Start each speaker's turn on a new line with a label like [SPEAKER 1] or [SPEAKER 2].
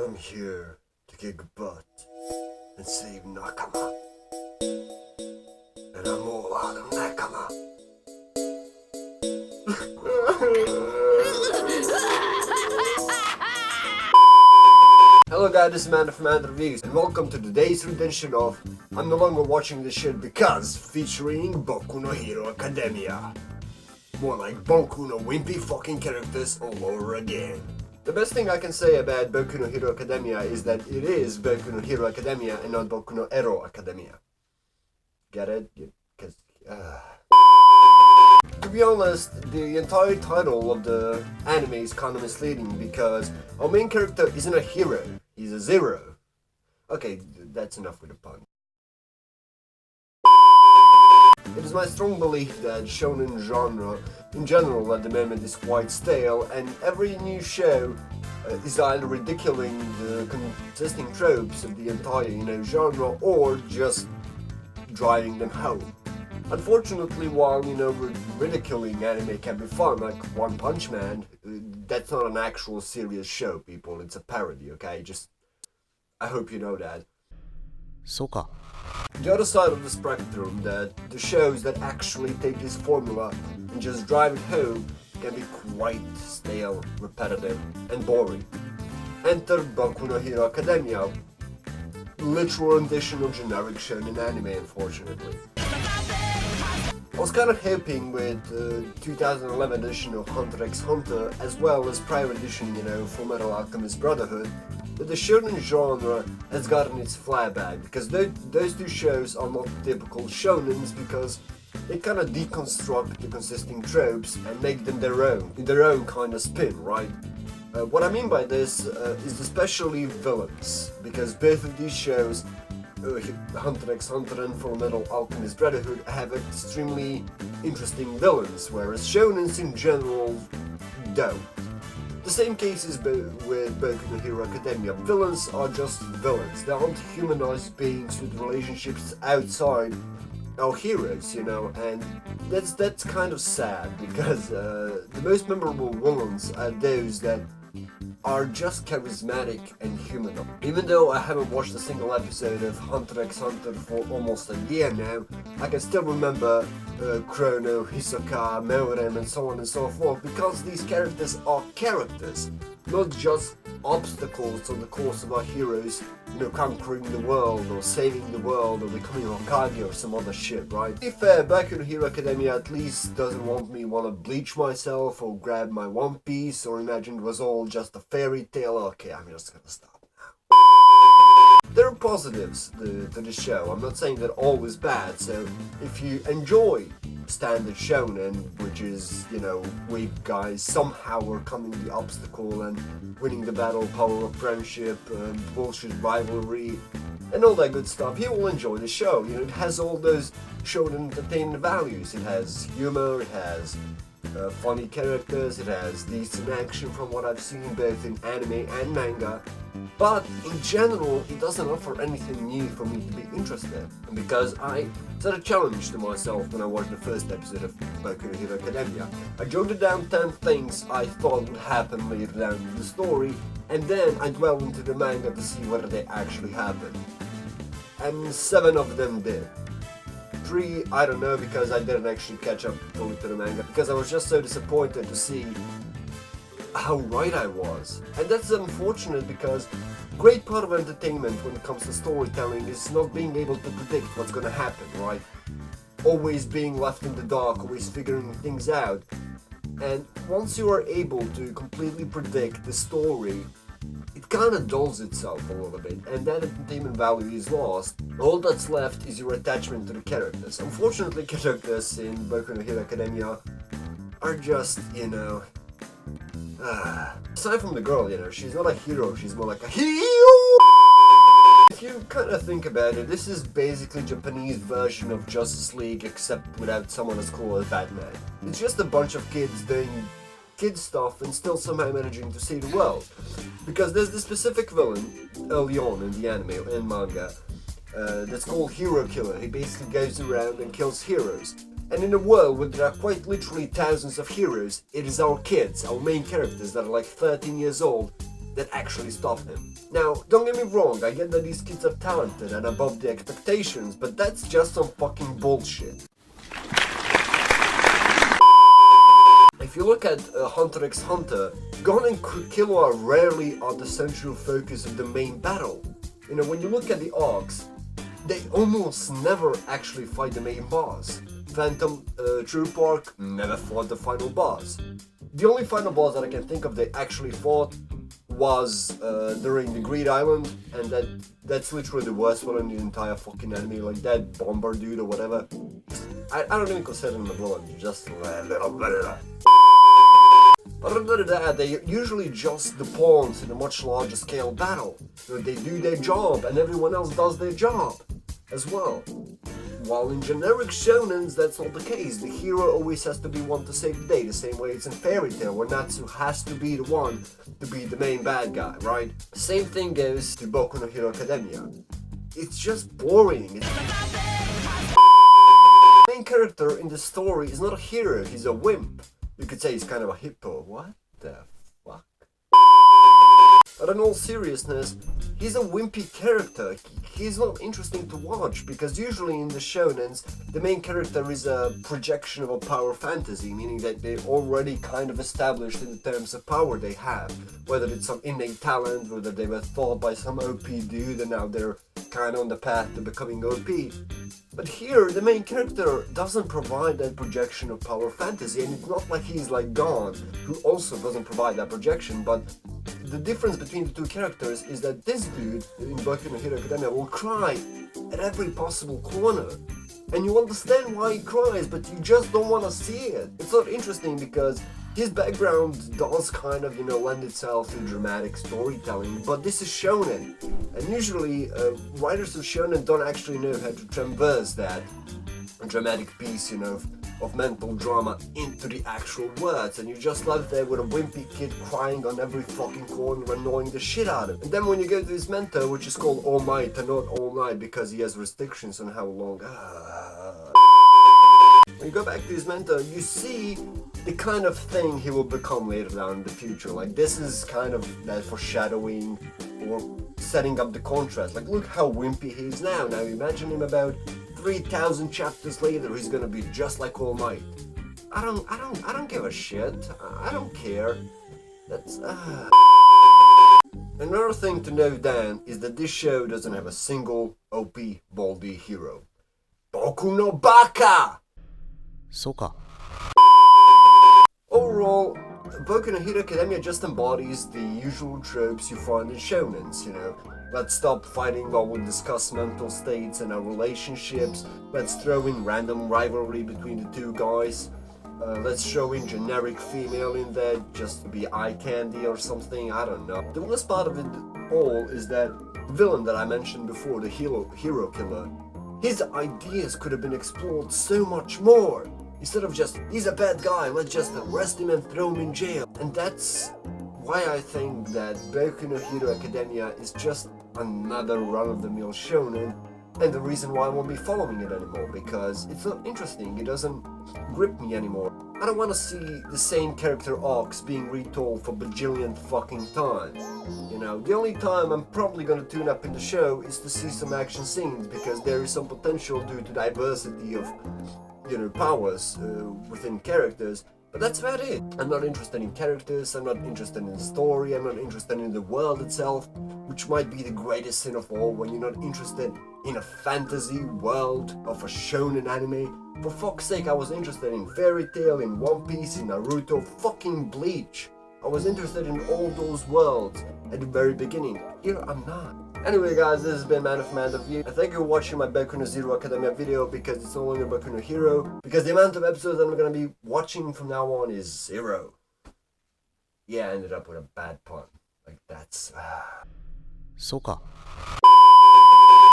[SPEAKER 1] I'm here to kick butt and save Nakama. And I'm all out of Nakama. Hello guys, this is MAND4 from MAND Reviews, and welcome to today's rendition of I'm no longer watching this shit because, featuring Boku no Hero Academia. More like Boku no wimpy fucking characters all over again. The best thing I can say about Boku no Hero Academia is that it is Boku no Hero Academia and not Boku no Ero Academia. Get it? Because, To be honest, the entire title of the anime is kind of misleading because our main character isn't a hero, he's a zero. Okay, that's enough with the pun. It is my strong belief that shonen genre in general at the moment is quite stale, and every new show is either ridiculing the existing tropes of the entire genre or just driving them home. Unfortunately, while ridiculing anime can be fun, like One Punch Man, that's not an actual serious show, people. It's a parody, okay? I hope you know that.
[SPEAKER 2] そうか。
[SPEAKER 1] The other side of the spectrum, that the shows that actually take this formula and just drive it home can be quite stale, repetitive, and boring. Enter Boku no Hero Academia, literal rendition of generic shonen anime, unfortunately. I was kind of hoping with the 2011 edition of Hunter x Hunter, as well as prior edition, Full Metal Alchemist Brotherhood, that the shonen genre has gotten its flyback, because those two shows are not typical shonens, because they kind of deconstruct the consisting tropes and make them in their own kind of spin, right? What I mean by this is especially villains, because both of these shows, Hunter x Hunter and Full Metal Alchemist Brotherhood, have extremely interesting villains, whereas shonens in general don't. The same case is with Boku no Hero Academia. Villains are just villains. They aren't humanized beings with relationships outside our heroes, and that's kind of sad, because the most memorable villains are those that are just charismatic and human. Even though I haven't watched a single episode of Hunter x Hunter for almost a year now, I can still remember Chrono, Hisoka, Meorem, and so on and so forth, because these characters are characters, not just obstacles on the course of our heroes, conquering the world, or saving the world, or becoming Hokage or some other shit, right? To be fair, Boku no Hero Academia at least doesn't want me want to bleach myself, or grab my One Piece, or imagine it was all just a fairy tale. Okay, I'm just gonna stop now. There are positives to this show. I'm not saying that all is bad, so if you enjoy standard shonen, which is, weak guys somehow overcoming the obstacle and winning the battle, power of friendship, bullshit rivalry, and all that good stuff, you will enjoy the show. It has all those shonen entertainment values. It has humor, it has funny characters, it has decent action from what I've seen both in anime and manga, but in general it doesn't offer anything new for me to be interested in, because I set a challenge to myself when I watched the first episode of Boku no Hero Academia. I jotted down 10 things I thought would happen later down in the story, and then I dwelled into the manga to see whether they actually happened. And 7 of them did. 3, I don't know, because I didn't actually catch up fully to the manga, because I was just so disappointed to see how right I was. And that's unfortunate, because great part of entertainment when it comes to storytelling is not being able to predict what's gonna happen, right? Always being left in the dark, always figuring things out. And once you are able to completely predict the story, it kind of dulls itself a little bit, and that entertainment value is lost. All that's left is your attachment to the characters. Unfortunately, characters in Boku no Hero Academia are just, aside from the girl, she's not a hero, she's more like a hero! If you kind of think about it, this is basically Japanese version of Justice League, except without someone as cool as Batman. It's just a bunch of kids doing kid stuff and still somehow managing to save the world. Because there's this specific villain early on in the anime and manga that's called Hero Killer. He basically goes around and kills heroes. And in a world where there are quite literally thousands of heroes, it is our kids, our main characters that are like 13 years old, that actually stop him. Now, don't get me wrong, I get that these kids are talented and above the expectations, but that's just some fucking bullshit. If you look at Hunter x Hunter, Gon and Killua rarely are the central focus of the main battle. You know, when you look at the arcs, they almost never actually fight the main boss. Phantom Troop arc never fought the final boss. The only final boss that I can think of they actually fought was during the Greed Island, and that's literally the worst one in the entire fucking anime, like that bomber dude or whatever. I don't even consider him a villain, just a little bit. Other than that, they're usually just the pawns in a much larger scale battle. You know, they do their job and everyone else does their job as well. While in generic shounens, that's not the case. The hero always has to be one to save the day, the same way it's in Fairy Tail, where Natsu has to be the one to be the main bad guy, right? Same thing goes to Boku no Hero Academia. It's just boring. The main character in the story is not a hero, he's a wimp. You could say he's kind of a hippo. What the fuck? But in all seriousness, he's a wimpy character. He's not interesting to watch, because usually in the shounens, the main character is a projection of a power fantasy, meaning that they're already kind of established in the terms of power they have. Whether it's some innate talent, whether they were taught by some OP dude and now they're kind of on the path to becoming OP. But here, the main character doesn't provide that projection of power fantasy, and it's not like he's like Gon, who also doesn't provide that projection, but the difference between the two characters is that this dude in Boku no Hero Academia will cry at every possible corner. And you understand why he cries, but you just don't want to see it. It's not interesting because his background does kind of, lend itself to dramatic storytelling, but this is shonen. And usually, writers of shonen don't actually know how to traverse that dramatic piece, of mental drama into the actual words, and you're just left there with a wimpy kid crying on every fucking corner, annoying the shit out of him. And then when you go to his mentor, which is called All Might and not All Night because he has restrictions on how long. When you go back to his mentor, you see the kind of thing he will become later down in the future. Like, this is kind of that foreshadowing or setting up the contrast. Like, look how wimpy he is now. Now imagine him about 3,000 chapters later, he's gonna be just like All Might. I don't give a shit. I don't care. That's Another thing to note down is that this show doesn't have a single OP baldy hero. Boku no Baka!
[SPEAKER 2] Soka.
[SPEAKER 1] Overall, Boku no Hero Academia just embodies the usual tropes you find in shounens, Let's stop fighting while we discuss mental states and our relationships. Let's throw in random rivalry between the two guys. Let's throw in generic female in there just to be eye candy or something, I don't know. The worst part of it all is that the villain that I mentioned before, the hero killer, his ideas could have been explored so much more. Instead of just, he's a bad guy, let's just arrest him and throw him in jail. And that's why I think that Boku no Hero Academia is just another run-of-the-mill shonen, and the reason why I won't be following it anymore, because it's not interesting, it doesn't grip me anymore. I don't want to see the same character arcs being retold for bajillionth fucking time. The only time I'm probably gonna tune up in the show is to see some action scenes, because there is some potential due to diversity of, powers within characters. But that's about it. I'm not interested in characters, I'm not interested in the story, I'm not interested in the world itself, which might be the greatest sin of all when you're not interested in a fantasy world of a shonen anime. For fuck's sake, I was interested in Fairy Tail, in One Piece, in Naruto, fucking Bleach. I was interested in all those worlds at the very beginning. Here I'm not. Anyway guys, this has been Man of Man of You. I thank you for watching my Boku no Zero Academia video, because it's no longer Boku no Hero, because the amount of episodes that I'm gonna be watching from now on is 0. Yeah, I ended up with a bad pun. Like, that's...
[SPEAKER 2] Soka.